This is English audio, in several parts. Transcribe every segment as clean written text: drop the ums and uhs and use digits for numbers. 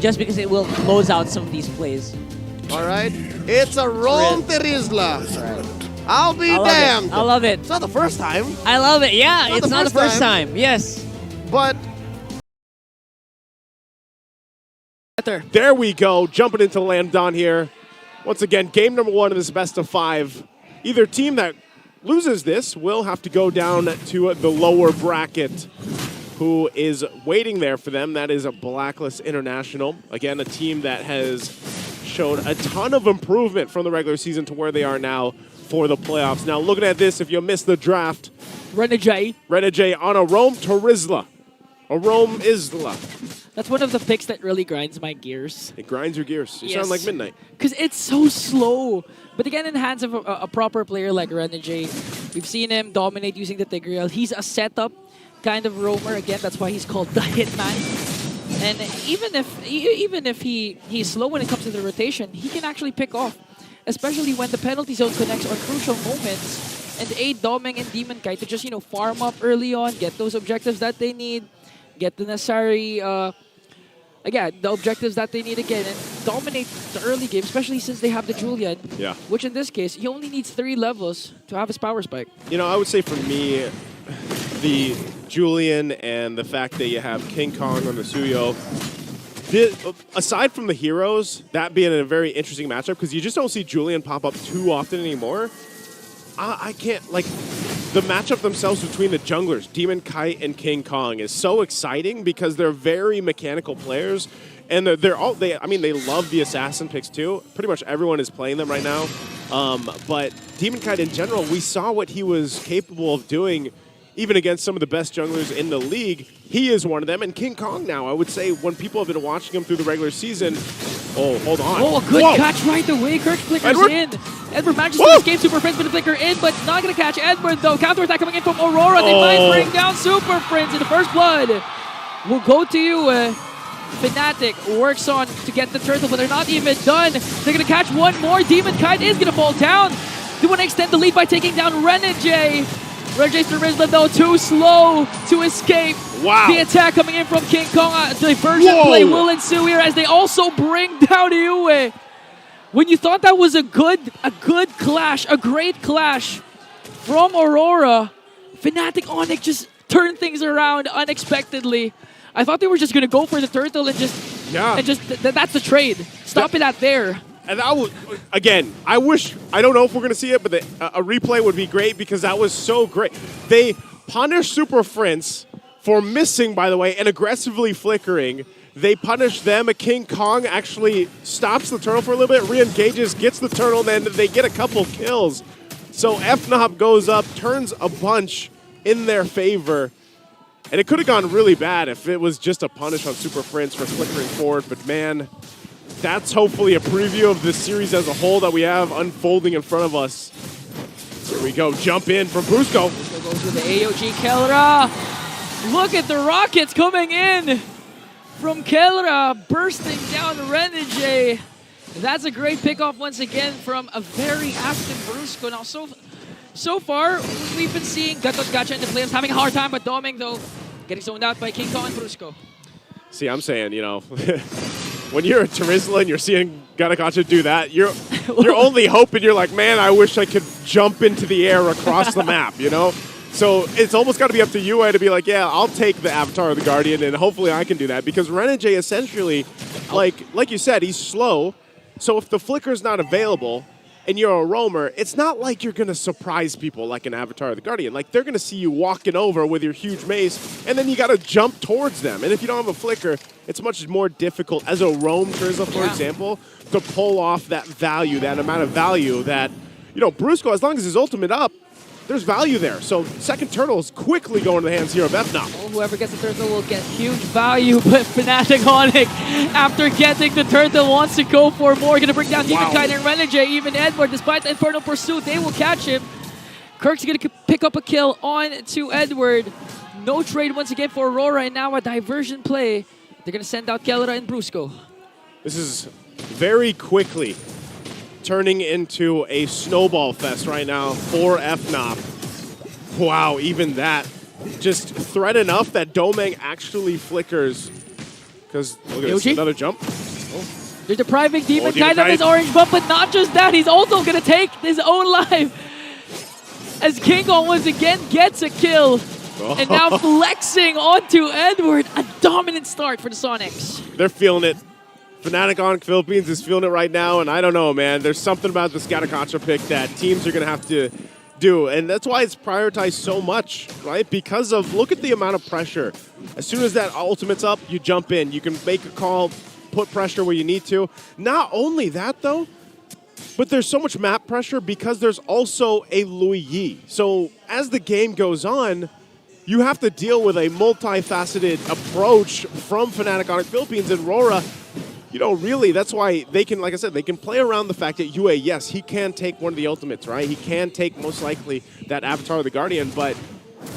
just because it will close out some of these plays. All right, it's a Rome Terizla. I'll be damned. I love it. It's not the first time. I love it. Yeah, it's not the first time. Yes. But there we go, jumping into Landon here. Once again, game number 1 of this best of 5. Either team that loses this will have to go down to the lower bracket. Who is waiting there for them? That is a Blacklist International. Again, a team that has shown a ton of improvement from the regular season to where they are now for the playoffs. Now, looking at this, if you missed the draft, Renegade on a Rome Terizla. A Rome Isla. That's one of the picks that really grinds my gears. It grinds your gears. You sound like Midnight. Because it's so slow. But again, in the hands of a proper player like Renegade, we've seen him dominate using the Tigreal. He's a setup kind of roamer. Again, that's why he's called the Hitman. And even if he's slow when it comes to the rotation, he can actually pick off. Especially when the penalty zone connects on crucial moments and aid Domeng and Demon Kite to just, farm up early on, get those objectives that they need, get the necessary, the objectives that they need again, and dominate the early game, especially since they have the Julian, which in this case, he only needs 3 levels to have his power spike. I would say for me, the Julian and the fact that you have King Kong on the Suyo, aside from the heroes, that being a very interesting matchup, because you just don't see Julian pop up too often anymore. I can't, the matchup themselves between the junglers, Demon Kite and King Kong, is so exciting because they're very mechanical players, and they love the assassin picks too. Pretty much everyone is playing them right now. But Demon Kite in general, we saw what he was capable of doing even against some of the best junglers in the league. He is one of them. And King Kong now, I would say, when people have been watching him through the regular season, oh, hold on. Oh, a good catch right away. Kirk flickers in. Edward manages to escape Super Friends with the flicker in, but not going to catch Edward, though. Counterattack coming in from Aurora. They might bring down Super Friends in the first blood. We'll go to you. Fnatic works on to get the turtle, but they're not even done. They're going to catch one more. Demon Kite is going to fall down. They want to extend the lead by taking down Renegade. Renegade's Terizla, though, too slow to escape. Wow. The attack coming in from King Kong. A diversion play will ensue here as they also bring down Yue. When you thought that was a good clash, a great clash from Aurora, Fnatic Onic just turned things around unexpectedly. I thought they were just going to go for the turtle and that's the trade. Stop it at there. And again, I don't know if we're going to see it, but a replay would be great because that was so great. They punish Super Friends for missing, by the way, and aggressively flickering. They punish them. A King Kong actually stops the turtle for a little bit, re-engages, gets the turtle, and then they get a couple kills. So Fnop goes up, turns a bunch in their favor. And it could have gone really bad if it was just a punish on Super Friends for flickering forward, but man, that's hopefully a preview of this series as a whole that we have unfolding in front of us. Here we go, jump in from Brusco. Brusco goes with the AOG Kelra. Look at the rockets coming in from Kelra, bursting down Renegade. That's a great pickoff once again from a very active Brusco. Now, so far, we've been seeing Gatot Gacha in the flames having a hard time, but Domeng, though, getting zoned out by King Kong and Brusco. See, I'm saying, when you're a Terizla and you're seeing Gatot Gacha do that, you're only hoping, you're like, man, I wish I could jump into the air across the map, So it's almost got to be up to Yue to be like, yeah, I'll take the Avatar of the Guardian, and hopefully I can do that. Because Renegade essentially, like you said, he's slow. So if the flicker's not available, and you're a roamer, it's not like you're going to surprise people like an Avatar of the Guardian. Like, they're going to see you walking over with your huge mace, and then you got to jump towards them. And if you don't have a flicker, it's much more difficult as a roam Terizla, for example, to pull off that value, that amount of value that, Brusco, as long as his ultimate up, there's value there. So second turtle is quickly going to the hands here of Fnop. Well, whoever gets the turtle will get huge value, but Fnatic Onic, after getting the turtle, wants to go for more. Going to bring down Demon Kite and Renegade. Even Edward, despite the Infernal Pursuit, they will catch him. Kirk's going to pick up a kill on to Edward. No trade once again for Aurora, and now a diversion play. They're going to send out Kelra and Brusco. This is very quickly turning into a snowball fest right now for Fnop. Wow, even that. Just threat enough that Domeng actually flickers. Because look at this, Yoji? another jump. They're depriving Demon Demon Kite of his Kite. orange buff, but not just that, he's also gonna take his own life. As King Kong once again gets a kill. And now flexing onto Edward. A dominant start for the Sonics. They're feeling it. Fnatic Onic Philippines is feeling it right now, and I don't know, man. There's something about this Gatacacha pick that teams are going to have to do, and that's why it's prioritized so much, right? Because of, look at the amount of pressure. As soon as that ultimate's up, you jump in. You can make a call, put pressure where you need to. Not only that, though, but there's so much map pressure because there's also a Louis Yi. So as the game goes on, you have to deal with a multifaceted approach from Fnatic Onic Philippines and Rora. You know, really, that's why they can, like I said, they can play around the fact that UA, yes, he can take one of the ultimates, right? He can take, most likely, that Avatar of the Guardian, but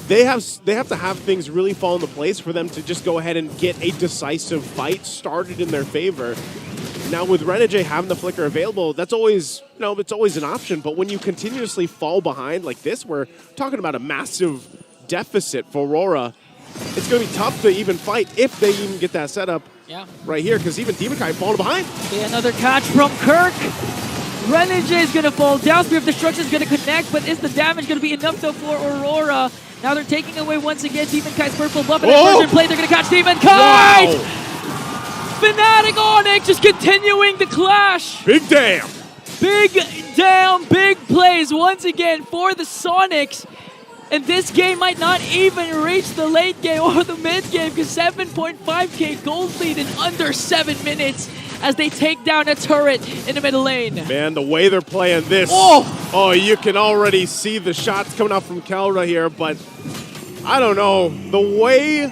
they have to have things really fall into place for them to just go ahead and get a decisive fight started in their favor. Now, with Renegade having the Flicker available, that's always, you know, it's always an option, but when you continuously fall behind like this, we're talking about a massive deficit for Aurora. It's going to be tough to even fight if they even get that setup. Yeah. Right here, because even Demon Kite falling behind. Okay, another catch from Kirk. Renegade is going to fall down. Spear of Destruction is going to connect, but is the damage going to be enough though for Aurora? Now they're taking away once again Demon Kite's purple buff, and Inversion play, they're going to catch Demon Kite! Wow. Fnatic Onic just continuing the clash. Big damn. Big damn, big plays once again for the Sonics. And this game might not even reach the late game or the mid game because 7.5k gold lead in under 7 minutes as they take down a turret in the middle lane. Man, the way they're playing this. Oh, you can already see the shots coming out from Kelra here, but I don't know. The way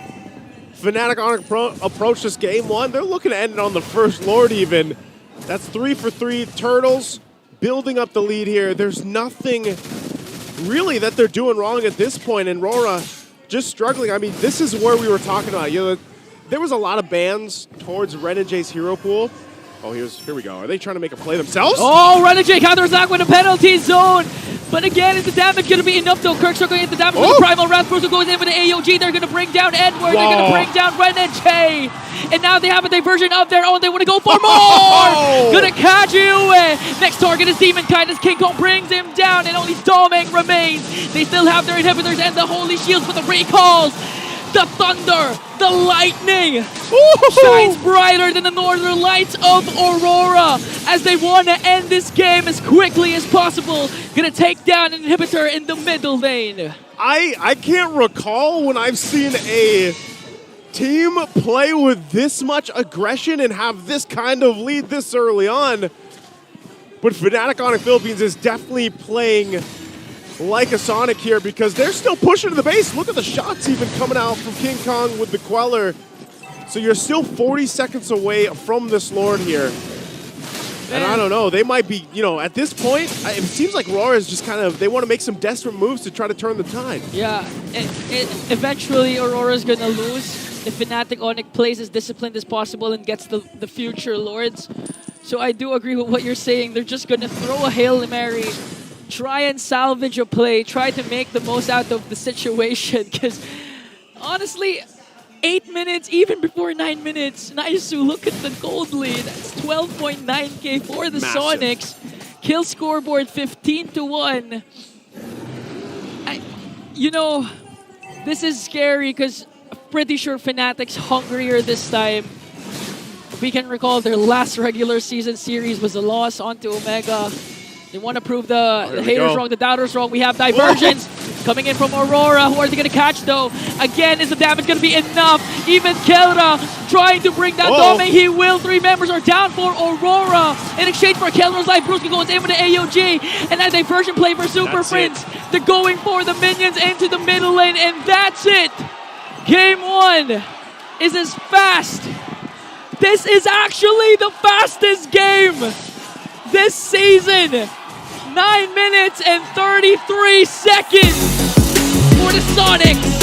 Fnatic Onic approached this game one, they're looking to end it on the first Lord even. That's 3 for 3 Turtles building up the lead here. There's nothing really that they're doing wrong at this point, and Rora just struggling. I mean, this is where we were talking about. You know, there was a lot of bans towards Renegade's hero pool. Oh, here we go. Are they trying to make a play themselves? Oh, Renegade counters back with a penalty zone. But again, is the damage going to be enough though? Kirk struggling at the damage with the Primal Wrath. Bruce goes in with the AOG. They're going to bring down Edward. They're going to bring down Renegade. And now they have a diversion of their own. They want to go for more. Gonna catch you. Next target is Demon Kite as King Kong brings him down and only Doming remains. They still have their inhibitors and the holy shields for the recalls. The thunder, the lightning shines brighter than the northern lights of Aurora as they want to end this game as quickly as possible. Gonna take down an inhibitor in the middle lane. I can't recall when I've seen a team play with this much aggression and have this kind of lead this early on. But Fnatic Onic Philippines is definitely playing like a Sonic here because they're still pushing to the base. Look at the shots even coming out from King Kong with the Queller. So you're still 40 seconds away from this Lord here. And I don't know, they might be, you know, at this point, it seems like Rora is just kind of, they want to make some desperate moves to try to turn the tide. Yeah, eventually Aurora's going to lose if Fnatic Onic plays as disciplined as possible and gets the future Lords. So I do agree with what you're saying. They're just going to throw a Hail Mary, try and salvage a play, try to make the most out of the situation. Because honestly, 8 minutes, even before 9 minutes, Naisu, look at the gold lead. That's 12.9k for the Massive. Sonics. Kill scoreboard 15-1. You know, this is scary because I'm pretty sure Fnatic's hungrier this time. We can recall their last regular season series was a loss onto Omega. They want to prove the haters wrong, the doubters wrong. We have diversions coming in from Aurora. Who are they going to catch, though? Again, is the damage going to be enough? Even Kelra trying to bring down Doming. He will. 3 members are down for Aurora. In exchange for Kelra's life, Bruce goes in with the AOG. And that diversion play for Super Prince. They're going for the minions into the middle lane. And that's it. Game 1 is as fast. This is actually the fastest game this season. 9 minutes and 33 seconds for the Sonics.